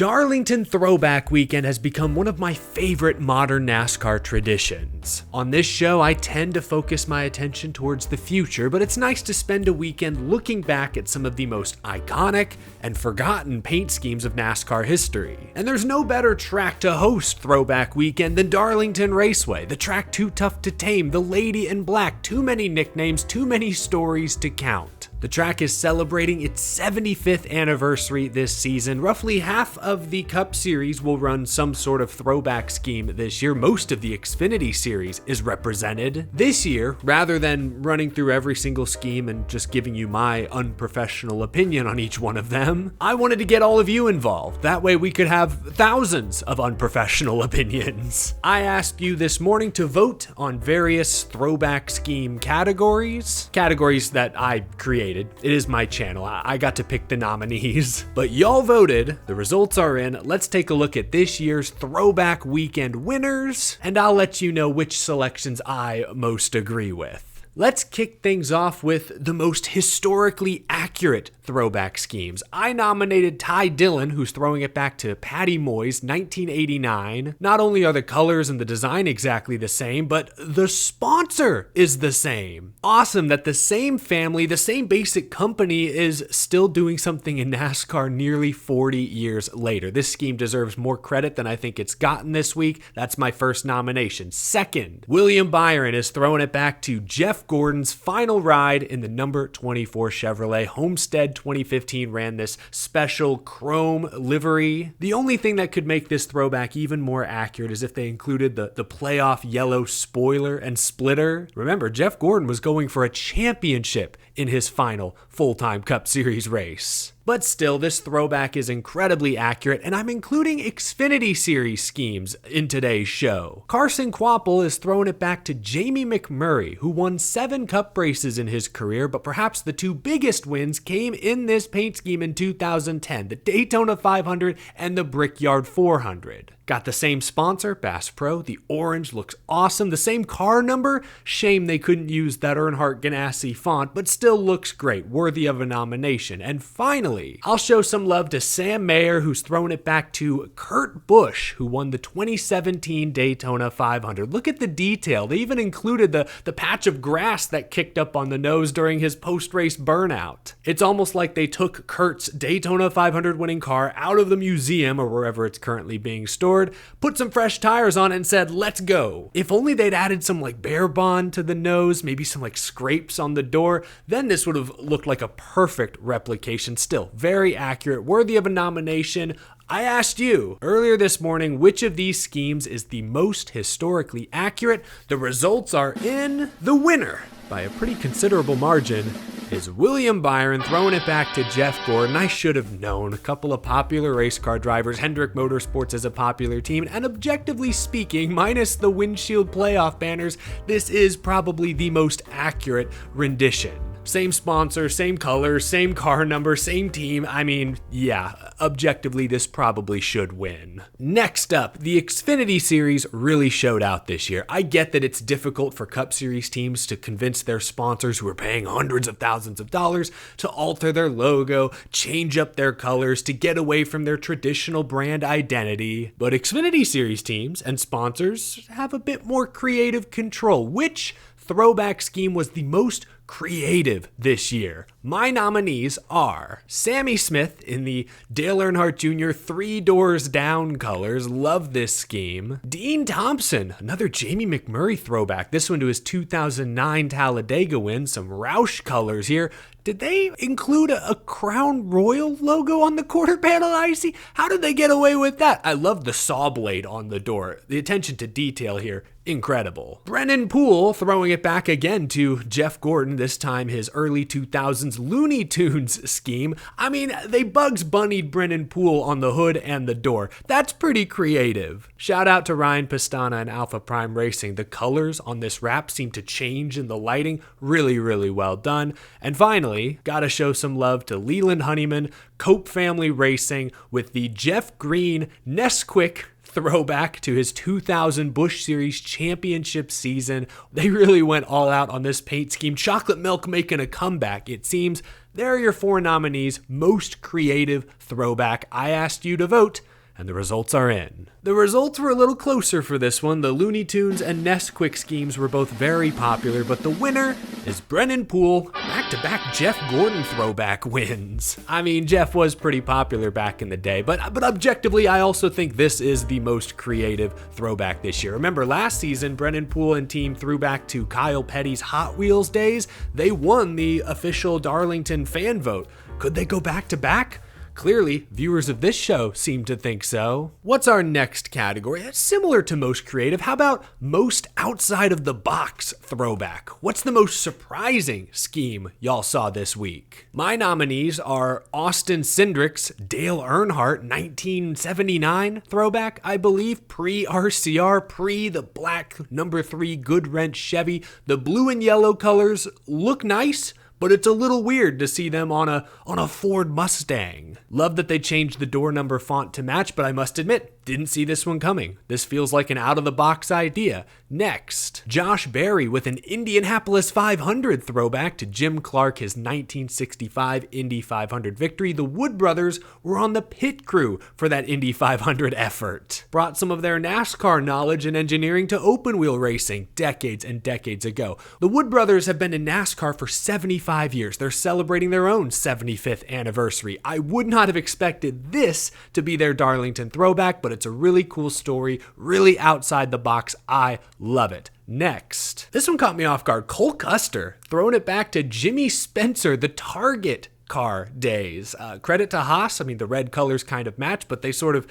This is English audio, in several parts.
Darlington Throwback Weekend has become one of my favorite modern NASCAR traditions. On this show, I tend to focus my attention towards the future, but it's nice to spend a weekend looking back at some of the most iconic and forgotten paint schemes of NASCAR history. And there's no better track to host Throwback Weekend than Darlington Raceway, the track too tough to tame, the Lady in Black, too many nicknames, too many stories to count. The track is celebrating its 75th anniversary this season. Roughly half of the Cup Series will run some sort of throwback scheme this year. Most of the Xfinity Series is represented. This year, rather than running through every single scheme and just giving you my unprofessional opinion on each one of them, I wanted to get all of you involved. That way we could have thousands of unprofessional opinions. I asked you this morning to vote on various throwback scheme categories that I created. It is my channel. I got to pick the nominees, but y'all voted. The results are in. Let's take a look at this year's Throwback Weekend winners, and I'll let you know which selections I most agree with. Let's kick things off with the most historically accurate throwback schemes. I nominated Ty Dillon, who's throwing it back to Patty Moyes, 1989. Not only are the colors and the design exactly the same, but the sponsor is the same. Awesome that the same family, the same basic company is still doing something in NASCAR nearly 40 years later. This scheme deserves more credit than I think it's gotten this week. That's my first nomination. Second, William Byron is throwing it back to Jeff Gordon's final ride in the number 24 Chevrolet. Homestead 2015 ran this special chrome livery. The only thing that could make this throwback even more accurate is if they included the playoff yellow spoiler and splitter. Remember, Jeff Gordon was going for a championship in his final full-time Cup Series race. But still, this throwback is incredibly accurate, and I'm including Xfinity Series schemes in today's show. Carson Kvapil is throwing it back to Jamie McMurray, who won 7 Cup races in his career, but perhaps the 2 biggest wins came in this paint scheme in 2010, the Daytona 500 and the Brickyard 400. Got the same sponsor, Bass Pro. The orange looks awesome. The same car number. Shame they couldn't use that Earnhardt Ganassi font, but still looks great, worthy of a nomination. And finally, I'll show some love to Sam Mayer, who's throwing it back to Kurt Busch, who won the 2017 Daytona 500. Look at the detail. They even included the patch of grass that kicked up on the nose during his post-race burnout. It's almost like they took Kurt's Daytona 500 winning car out of the museum or wherever it's currently being stored, put some fresh tires on it and said, let's go. If only they'd added some Bear Bond to the nose, maybe some scrapes on the door, then this would have looked like a perfect replication. Still very accurate, worthy of a nomination. I asked you earlier this morning which of these schemes is the most historically accurate. The results are in. The winner, by a pretty considerable margin, is William Byron, throwing it back to Jeff Gordon. I should have known. A couple of popular race car drivers. Hendrick Motorsports is a popular team, and objectively speaking, minus the windshield playoff banners, this is probably the most accurate rendition. Same sponsor, same colors, same car number, same team. I mean, yeah, objectively, this probably should win. Next up, the Xfinity Series really showed out this year. I get that it's difficult for Cup Series teams to convince their sponsors, who are paying hundreds of thousands of dollars, to alter their logo, change up their colors, to get away from their traditional brand identity. But Xfinity Series teams and sponsors have a bit more creative control. Which throwback scheme was the most creative this year? My nominees are Sammy Smith in the Dale Earnhardt Jr. 3 doors down colors. Love this scheme. Dean Thompson, another Jamie McMurray throwback. This one to his 2009 Talladega win. Some Roush colors here. Did they include a Crown Royal logo on the quarter panel, Icy? How did they get away with that? I love the saw blade on the door. The attention to detail here, incredible. Brennan Poole throwing it back again to Jeff Gordon, this time his early 2000s Looney Tunes scheme. I mean, they Bugs Bunnied Brennan Poole on the hood and the door. That's pretty creative. Shout out to Ryan Pastana and Alpha Prime Racing. The colors on this wrap seem to change in the lighting. Really, really well done. And finally, gotta show some love to Leland Honeyman, Cope Family Racing, with the Jeff Green Nesquik throwback to his 2000 Busch Series championship season. They really went all out on this paint scheme. Chocolate milk making a comeback, it seems. There are your 4 nominees, most creative throwback. I asked you to vote. and the results are in. The results were a little closer for this one. The Looney Tunes and Nesquik schemes were both very popular, but the winner is Brennan Poole. Back-to-back Jeff Gordon throwback wins. I mean, Jeff was pretty popular back in the day, but objectively, I also think this is the most creative throwback this year. Remember, last season, Brennan Poole and team threw back to Kyle Petty's Hot Wheels days. They won the official Darlington fan vote. Could they go back-to-back? Clearly, viewers of this show seem to think so. What's our next category? It's similar to most creative. How about most outside of the box throwback? What's the most surprising scheme y'all saw this week? My nominees are Austin Cindric's Dale Earnhardt 1979 throwback, I believe, pre-RCR, pre the black number 3 Goodwrench Chevy. The blue and yellow colors look nice, but it's a little weird to see them on a Ford Mustang. Love that they changed the door number font to match, but I must admit, didn't see this one coming. This feels like an out-of-the-box idea. Next, Josh Berry with an Indianapolis 500 throwback to Jim Clark, his 1965 Indy 500 victory. The Wood brothers were on the pit crew for that Indy 500 effort. Brought some of their NASCAR knowledge and engineering to open-wheel racing decades and decades ago. The Wood brothers have been in NASCAR for 75 years. They're celebrating their own 75th anniversary. I would not have expected this to be their Darlington throwback, but it's a really cool story, really outside the box. I love it. Next, this one caught me off guard. Cole Custer throwing it back to Jimmy Spencer, the Target car days. Credit to Haas. I mean, the red colors kind of match, but they sort of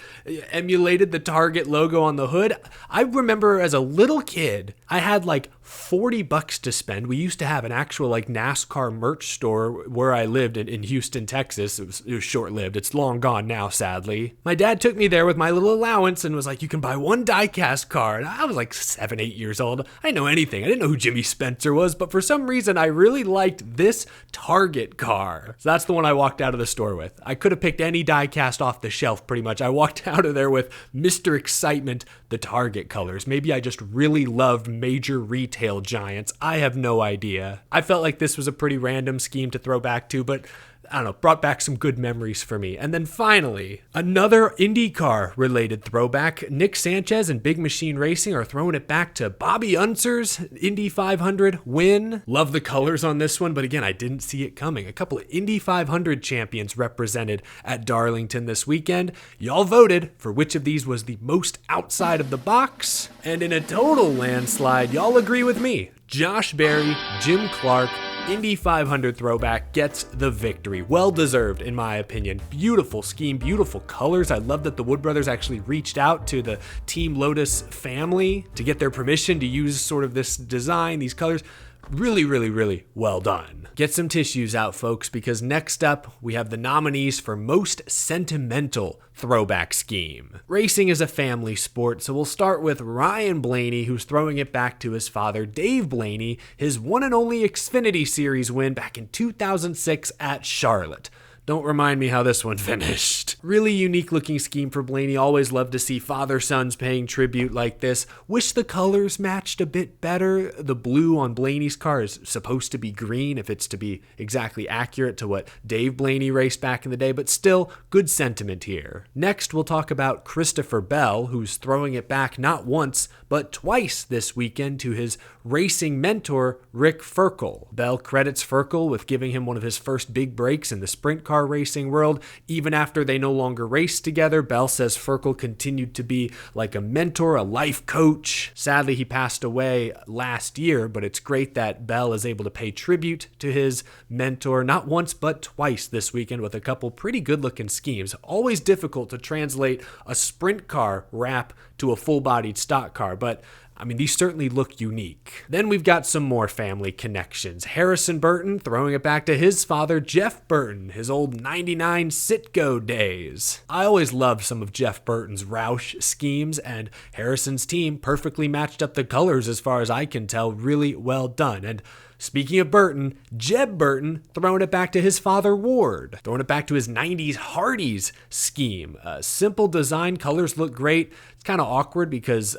emulated the Target logo on the hood. I remember as a little kid, I had like $40 to spend. We used to have an actual like NASCAR merch store where I lived in Houston, Texas. It was short-lived. It's long gone now, sadly. My dad took me there with my little allowance and was like, you can buy one die-cast car. And I was like 7, 8 years old. I didn't know anything. I didn't know who Jimmy Spencer was, but for some reason, I really liked this Target car. So that's the one I walked out of the store with. I could have picked any die-cast off the shelf, pretty much. I walked out of there with Mr. Excitement, the Target colors. Maybe I just really loved major retail giants. I have no idea. I felt like this was a pretty random scheme to throw back to, but I don't know, brought back some good memories for me. And then finally, another IndyCar related throwback. Nick Sanchez and Big Machine Racing are throwing it back to Bobby Unser's Indy 500 win. Love the colors on this one, but again, I didn't see it coming. A couple of Indy 500 champions represented at Darlington this weekend. Y'all voted for which of these was the most outside of the box. And in a total landslide, y'all agree with me. Josh Berry, Jim Clark, Indy 500 throwback gets the victory. Well deserved, in my opinion. Beautiful scheme, beautiful colors. I love that the Wood brothers actually reached out to the Team Lotus family to get their permission to use sort of this design, these colors. Really, really, really well done. Get some tissues out, folks, because next up, we have the nominees for Most Sentimental Throwback Scheme. Racing is a family sport, so we'll start with Ryan Blaney, who's throwing it back to his father, Dave Blaney, his one and only Xfinity Series win back in 2006 at Charlotte. Don't remind me how this one finished. Really unique looking scheme for Blaney. Always love to see father-sons paying tribute like this. Wish the colors matched a bit better. The blue on Blaney's car is supposed to be green if it's to be exactly accurate to what Dave Blaney raced back in the day, but still good sentiment here. Next, we'll talk about Christopher Bell, who's throwing it back not once, but twice this weekend to his racing mentor, Rick Ferkel. Bell credits Ferkel with giving him one of his first big breaks in the sprint car racing world. Even after they no longer raced together, Bell says Ferkel continued to be like a mentor, a life coach. Sadly, he passed away last year, but it's great that Bell is able to pay tribute to his mentor not once but twice this weekend with a couple pretty good-looking schemes. Always difficult to translate a sprint car wrap to a full-bodied stock car, but I mean, these certainly look unique. Then we've got some more family connections. Harrison Burton throwing it back to his father, Jeff Burton, his old 99 Citgo days. I always loved some of Jeff Burton's Roush schemes, and Harrison's team perfectly matched up the colors as far as I can tell. Really well done. And Speaking of Burton, Jeb Burton throwing it back to his father Ward, throwing it back to his 90s Hardee's scheme. Simple design, colors look great. It's kind of awkward because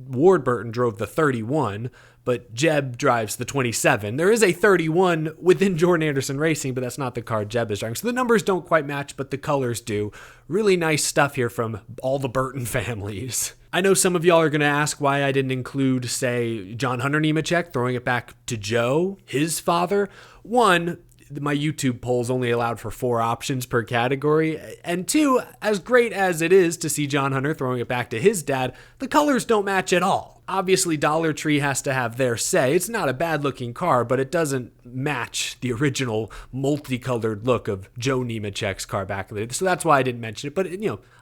Ward Burton drove the 31, but Jeb drives the 27. There is a 31 within Jordan Anderson Racing, but that's not the car Jeb is driving. So the numbers don't quite match, but the colors do. Really nice stuff here from all the Burton families. I know some of y'all are going to ask why I didn't include, say, John Hunter Nemechek throwing it back to Joe, his father. One, my YouTube polls only allowed for 4 options per category. And 2, as great as it is to see John Hunter throwing it back to his dad, the colors don't match at all. Obviously, Dollar Tree has to have their say. It's not a bad looking car, but it doesn't match the original multicolored look of Joe Nemechek's car back in the day. So that's why I didn't mention it, but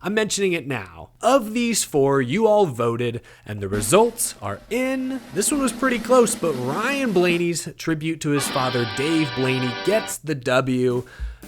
I'm mentioning it now. Of these 4, you all voted, and the results are in. This one was pretty close, but Ryan Blaney's tribute to his father, Dave Blaney, gets the W.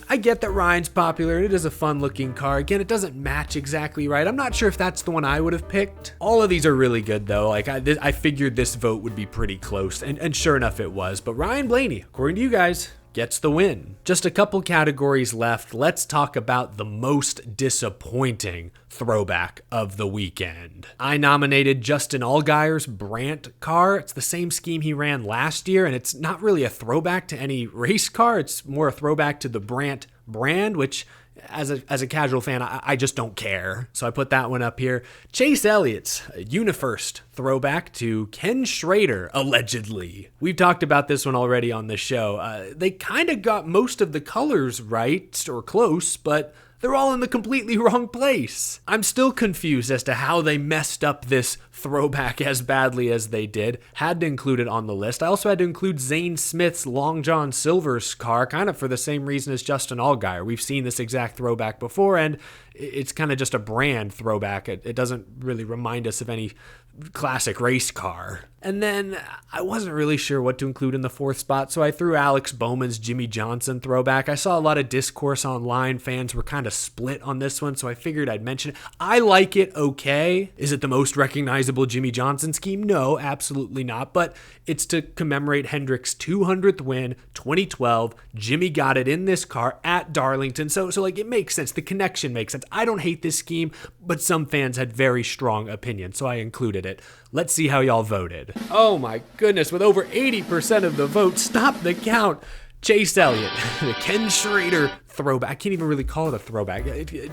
I get that Ryan's popular, and it is a fun-looking car. Again, it doesn't match exactly right. I'm not sure if that's the one I would have picked. All of these are really good, though. Like I figured this vote would be pretty close, and sure enough, it was. But Ryan Blaney, according to you guys, gets the win. Just a couple categories left. Let's talk about the most disappointing throwback of the weekend. I nominated Justin Allgaier's Brandt car. It's the same scheme he ran last year, and it's not really a throwback to any race car. It's more a throwback to the Brandt brand, which as a casual fan, I just don't care. So I put that one up here. Chase Elliott's UniFirst throwback to Ken Schrader, allegedly. We've talked about this one already on the show. They kind of got most of the colors right, or close, but they're all in the completely wrong place. I'm still confused as to how they messed up this throwback as badly as they did. Had to include it on the list. I also had to include Zane Smith's Long John Silver's car, kind of for the same reason as Justin Allgaier. We've seen this exact throwback before, and it's kind of just a brand throwback. It doesn't really remind us of any classic race car. And then I wasn't really sure what to include in the 4th spot, so I threw Alex Bowman's Jimmy Johnson throwback. I saw a lot of discourse online. Fans were kind of split on this one, so I figured I'd mention it. I like it okay. Is it the most recognizable Jimmy Johnson scheme? No, absolutely not. But it's to commemorate Hendrick's 200th win, 2012. Jimmy got it in this car at Darlington. So like it makes sense. The connection makes sense. I don't hate this scheme, but some fans had very strong opinions, so I included it. Let's see how y'all voted. Oh my goodness, with over 80% of the vote, stop the count. Chase Elliott, the Ken Schrader throwback. I can't even really call it a throwback.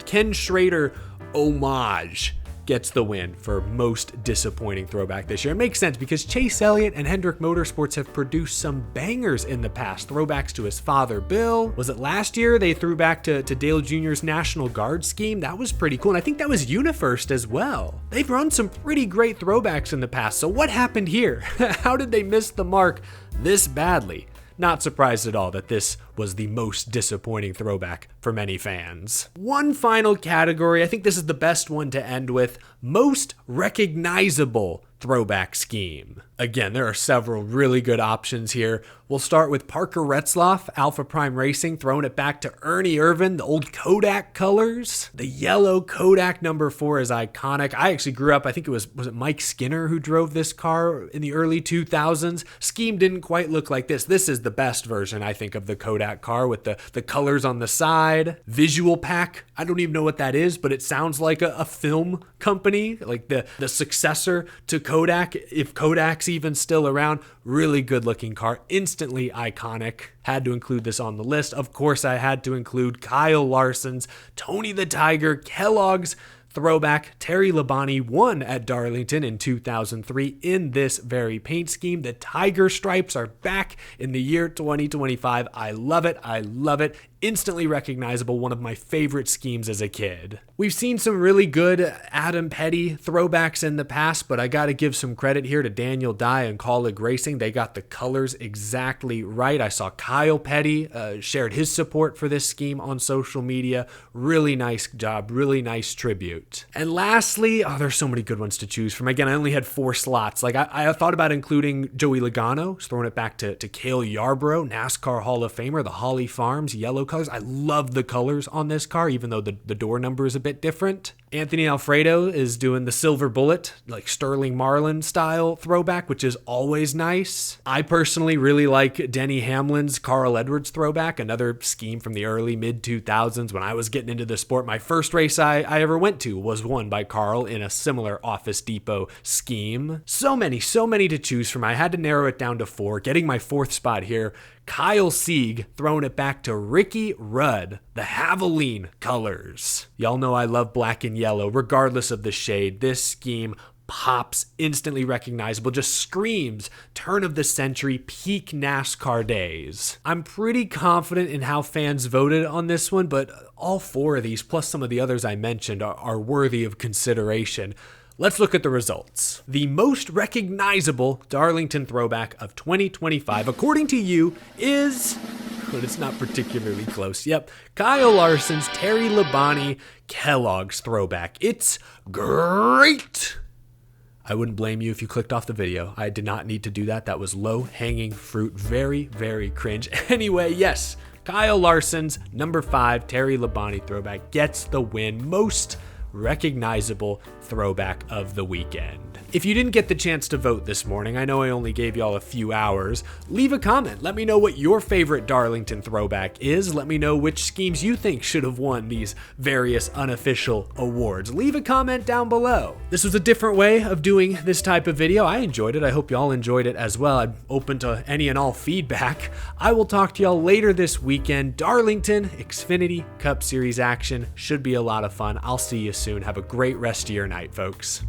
Ken Schrader homage gets the win for most disappointing throwback this year. It makes sense because Chase Elliott and Hendrick Motorsports have produced some bangers in the past. Throwbacks to his father, Bill. Was it last year they threw back to Dale Jr.'s National Guard scheme? That was pretty cool. And I think that was UniFirst as well. They've run some pretty great throwbacks in the past. So what happened here? How did they miss the mark this badly? Not surprised at all that this was the most disappointing throwback for many fans. One final category, I think this is the best one to end with, most recognizable throwback scheme. Again, there are several really good options here. We'll start with Parker Retzlaff, Alpha Prime Racing, throwing it back to Ernie Irvan, the old Kodak colors. The yellow Kodak number 4 is iconic. I actually grew up, I think was it Mike Skinner who drove this car in the early 2000s? Scheme didn't quite look like this. This is the best version, I think, of the Kodak car with the colors on the side. Visual Pack, I don't even know what that is, but it sounds like a film company, like the successor to Kodak, if Kodak's even still around. Really good looking car, instantly iconic. Had to include this on the list. Of course, I had to include Kyle Larson's Tony the Tiger Kellogg's throwback. Terry Labonte won at Darlington in 2003 in this very paint scheme. The Tiger stripes are back in the year 2025. I love it. I love it. Instantly recognizable, one of my favorite schemes as a kid. We've seen some really good Adam Petty throwbacks in the past, but I gotta give some credit here to Daniel Dye and Colleague Racing. They got the colors exactly right. I saw Kyle Petty shared his support for this scheme on social media. Really nice job, really nice tribute. And lastly, there's so many good ones to choose from. Again, I only had 4 slots. Like I thought about including Joey Logano, throwing it back to Cale Yarborough, NASCAR Hall of Famer, the Holly Farms yellow colors. I love the colors on this car, even though the door number is a bit different. Anthony Alfredo is doing the silver bullet, like Sterling Marlin style throwback, which is always nice. I personally really like Denny Hamlin's Carl Edwards throwback, another scheme from the early mid 2000s when I was getting into the sport. My first race I ever went to was won by Carl in a similar Office Depot scheme. So many to choose from. I had to narrow it down to 4. Getting my 4th spot here, Kyle Sieg throwing it back to Ricky Rudd, the Haviline colors. Y'all know I love black and yellow, regardless of the shade. This scheme pops, instantly recognizable, just screams turn of the century, peak NASCAR days. I'm pretty confident in how fans voted on this one, but all 4 of these, plus some of the others I mentioned, are worthy of consideration. Let's look at the results. The most recognizable Darlington throwback of 2025, according to you, is, but it's not particularly close. Yep, Kyle Larson's Terry Labonte Kellogg's throwback. It's great. I wouldn't blame you if you clicked off the video. I did not need to do that. That was low-hanging fruit. Very cringe. Anyway, yes, Kyle Larson's number 5 Terry Labonte throwback gets the win. Most recognizable throwback of the weekend. If you didn't get the chance to vote this morning, I know I only gave y'all a few hours, leave a comment. Let me know what your favorite Darlington throwback is. Let me know which schemes you think should have won these various unofficial awards. Leave a comment down below. This was a different way of doing this type of video. I enjoyed it. I hope y'all enjoyed it as well. I'm open to any and all feedback. I will talk to y'all later this weekend. Darlington Xfinity Cup Series action should be a lot of fun. I'll see you soon. Have a great rest of your night, folks.